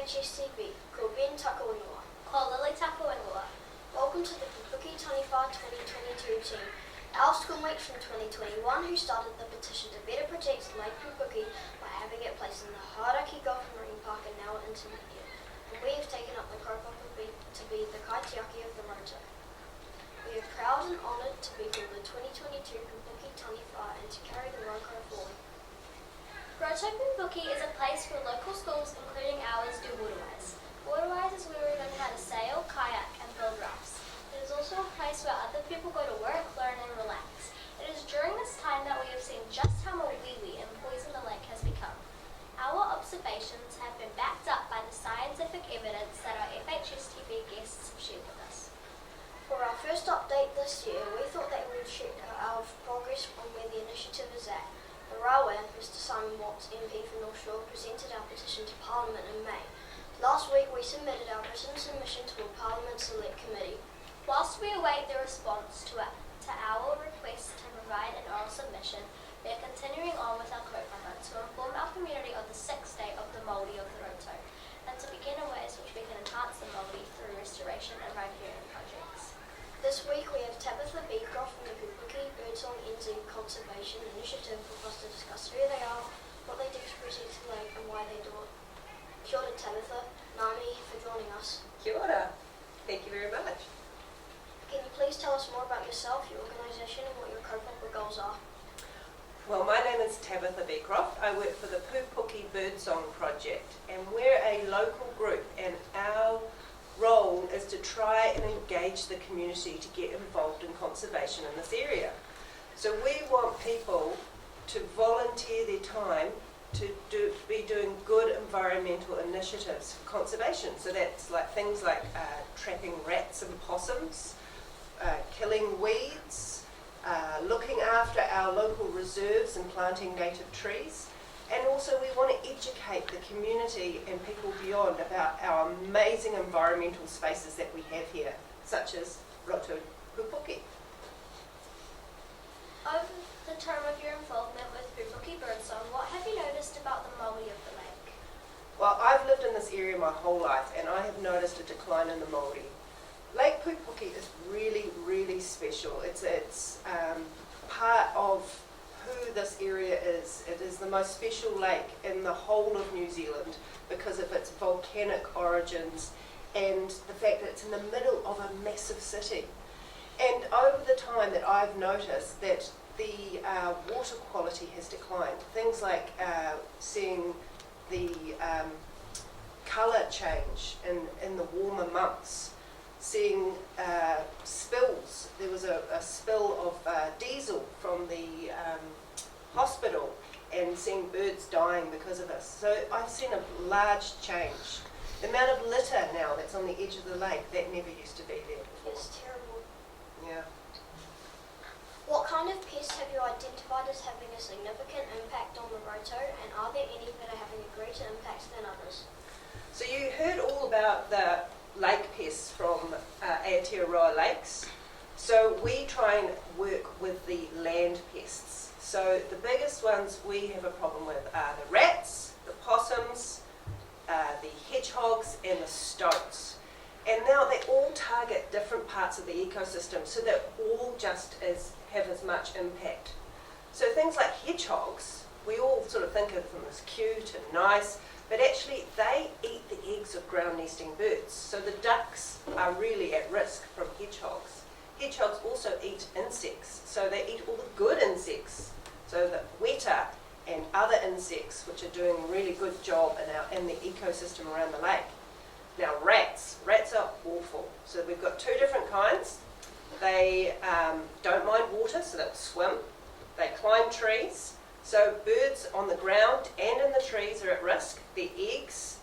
FHSTB, ko Ben Takawanua. Ko Lily Takawanua. Welcome to the puke Taniwha 2022 team. Our schoolmates from 2021 who started the petition to better protect Lake Puke by having it placed in the Haraki Golf and Marine Park are now intermediate. And we have taken up the kaupapa to be the kaitiaki of the roto. We are proud and honoured to be called the 2022 puke Taniwha and to carry the roko forward. Roto Puke is a place where local schools, including ours, do waterways. Waterways is where we learn how to sail, kayak and build rafts. It is also a place where other people go to work, learn and relax. It is during this time that we have seen just how mawili and poison the lake has become. Our observations have been backed up by the scientific evidence that our FHSTB guests have shared with us. For our first update this year, we thought that we would share our progress on where the initiative is at. The Rawa, Mr Simon Watts, MP for North Shore, presented our petition to Parliament in May. Last week we submitted our written submission to a Parliament Select Committee. Whilst we await the response to our request to provide an oral submission, we are continuing on with our kaupapa to inform our community of the 6th day of the Māori of the Roto, and to begin in ways which we can enhance the Māori through restoration and riparian projects. This week we have Tabitha Beecroft from the Puke Birdsong NZ Conservation Initiative with us to discuss who they are, what they do to protect the lake and why they do it. Kia ora Tabitha, Nami for joining us. Kia ora. Thank you very much. Can you please tell us more about yourself, your organisation and what your kaupapa goals are? Well, my name is Tabitha Beecroft. I work for the Puke Birdsong Project, and we're a local group, and our role is to try and engage the community to get involved in conservation in this area. So we want people to volunteer their time to be doing good environmental initiatives for conservation. So that's like things like trapping rats and possums, killing weeds, looking after our local reserves and planting native trees. And also we want to educate the community and people beyond about our amazing environmental spaces that we have here, such as Roto Puke. Over the term of your involvement with Puke Birdsong, what have you noticed about the Māori of the lake? Well, I've lived in this area my whole life and I have noticed a decline in the Māori. Lake Puke is really, really special. It's part of who this area is. It is the most special lake in the whole of New Zealand because of its volcanic origins and the fact that it's in the middle of a massive city. And over the time that I've noticed that the water quality has declined. Things like seeing the colour change in the warmer months, seeing spills. There was a spill of diesel from the hospital and seeing birds dying because of this. So I've seen a large change. The amount of litter now that's on the edge of the lake, that never used to be there before. It's terrible. Yeah. What kind of pests have you identified as having a significant impact on the roto, and are there any that are having a greater impact than others? So you heard all about the lake pests from Aotearoa lakes. So we try and work with the land pests. So the biggest ones we have a problem with are the rats, the possums, the hedgehogs and the stoats. And now they all target different parts of the ecosystem, so they all just have as much impact. So things like hedgehogs, we all sort of think of them as cute and nice, but actually they eat the eggs of ground nesting birds. So the ducks are really at risk from hedgehogs. Hedgehogs also eat insects, so they eat all the good insects. So the weta and other insects which are doing a really good job in the ecosystem around the lake. Now rats are awful. So we've got two different kinds. They don't mind water, so they'll swim. They climb trees. So birds on the ground and in the trees are at risk. Their eggs,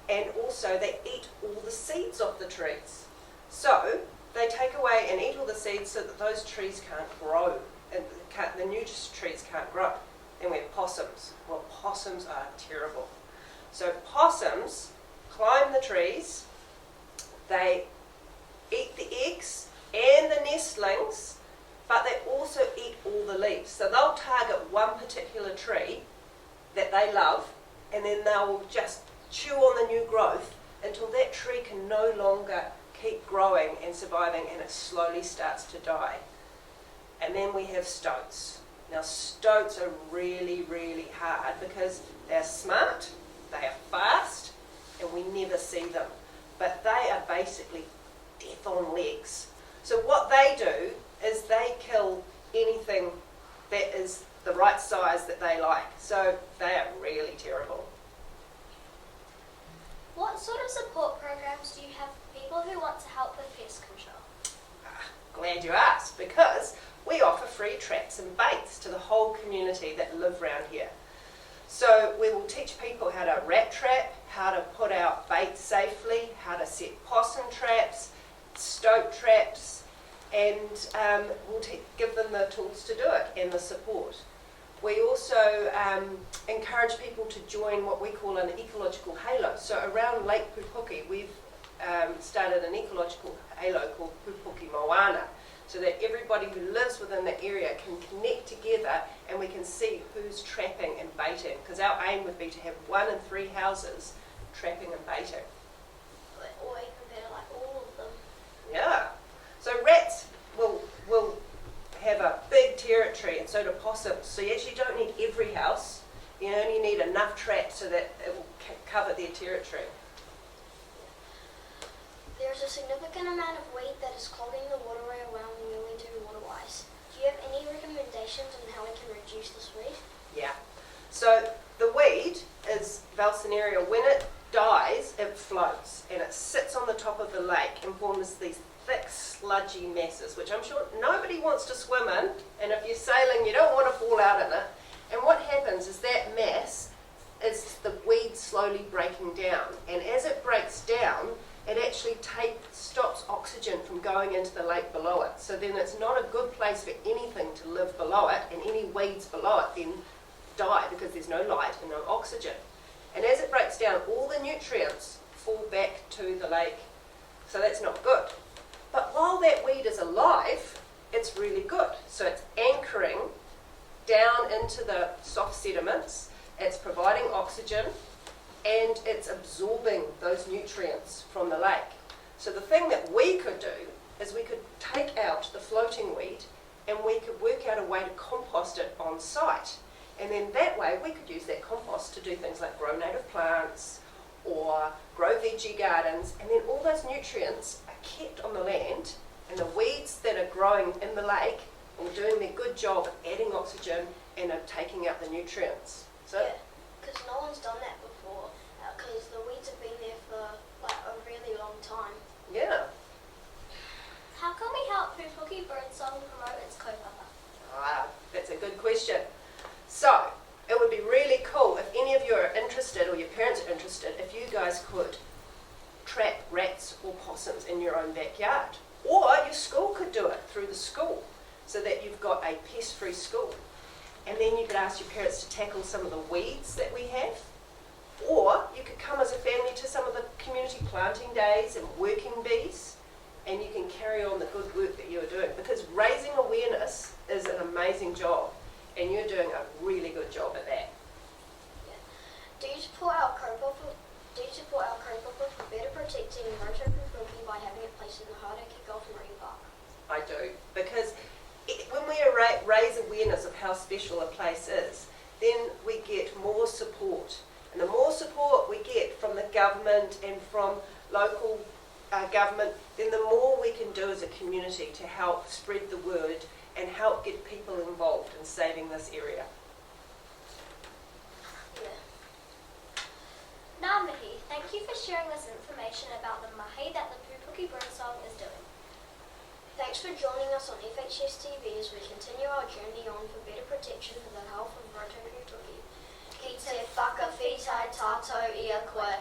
and also they eat all the seeds off the trees. So they take away and eat all the seeds so that those trees can't grow, and the new trees can't grow. Then we have possums. Well, possums are terrible. So possums climb the trees, they eat the eggs and the nestlings, but they also eat all the leaves. So they'll target one particular tree that they love, and then they'll just chew on the new growth until that tree can no longer keep growing and surviving, and it slowly starts to die. And then we have stoats. Now stoats are really, really hard because they're smart, they are fast, and we never see them. But they are basically death on legs. So what they do is they kill anything that is the right size that they like. So they are really terrible. What sort of support programs do you have for people who want to help with pest control? Glad you asked, because we offer free traps and baits to the whole community that live around here. So we will teach people how to rat trap, how to put out bait safely, how to set possum traps, stoat traps, and we'll give them the tools to do it and the support. We also encourage people to join what we call an ecological halo. So around Lake Puke, we've started an ecological halo called Puke Moana, so that everybody who lives within the area can connect together and we can see who's trapping and baiting, because our aim would be to have 1 in 3 houses trapping and baiting. Or even better, like all of them. Yeah. So rats will have a big territory, and so do possums. So you actually don't need every house. You only need enough traps so that it will cover their territory. There's a significant amount of weed that is clogging the waterway around where we do waterways. Do you have any recommendations on how we can reduce this weed? Yeah. So the weed is Valsenaria. When it dies, it floats and it sits on the top of the lake and forms these thick, sludgy masses, which I'm sure nobody wants to swim in. And if you're sailing, you don't want to fall out in it. And what happens is that mass is the weed slowly breaking down. And as it breaks down, it actually stops oxygen from going into the lake below it. So then it's not a good place for anything to live below it, and any weeds below it then die because there's no light and no oxygen. And as it breaks down, all the nutrients fall back to the lake. So that's not good. But while that weed is alive, it's really good. So it's anchoring down into the soft sediments, it's providing oxygen, and it's absorbing those nutrients from the lake. So the thing that we could do is we could take out the floating weed and we could work out a way to compost it on site. And then that way we could use that compost to do things like grow native plants or grow veggie gardens, and then all those nutrients are kept on the land, and the weeds that are growing in the lake are doing their good job of adding oxygen and are taking out the nutrients. So Yeah, because no one's done that before, because the weeds have been there for like a really long time. yeah. How can we help Puke Birdsong promote its kaupapa? That's a good question. So, it would be really cool if any of you are interested, or your parents are interested, if you guys could trap rats or possums in your own backyard. Or your school could do it through the school, so that you've got a pest-free school. And then you could ask your parents to tackle some of the weeds that we have. Or you could come as a family to some of the community planting days and working bees, and you can carry on the good work that you're doing, because raising awareness is an amazing job, and you're doing a really good job at that. Do you support our kaupapa for better protecting Roto Puke by having it placed in the Hauraki Golf Marine Park? I do, because when we raise awareness of how special a place is, then we get more support. And the more support we get from the government and from local government, then the more we can do as a community to help spread the word and help get people involved in saving this area. Yeah. Ngā thank you for sharing this information about the mahi that the Puke Birdsong is doing. Thanks for joining us on FHS TV as we continue our journey on for better protection for the health of Roto Puke. Ki te whakawhitai tātou i a koe.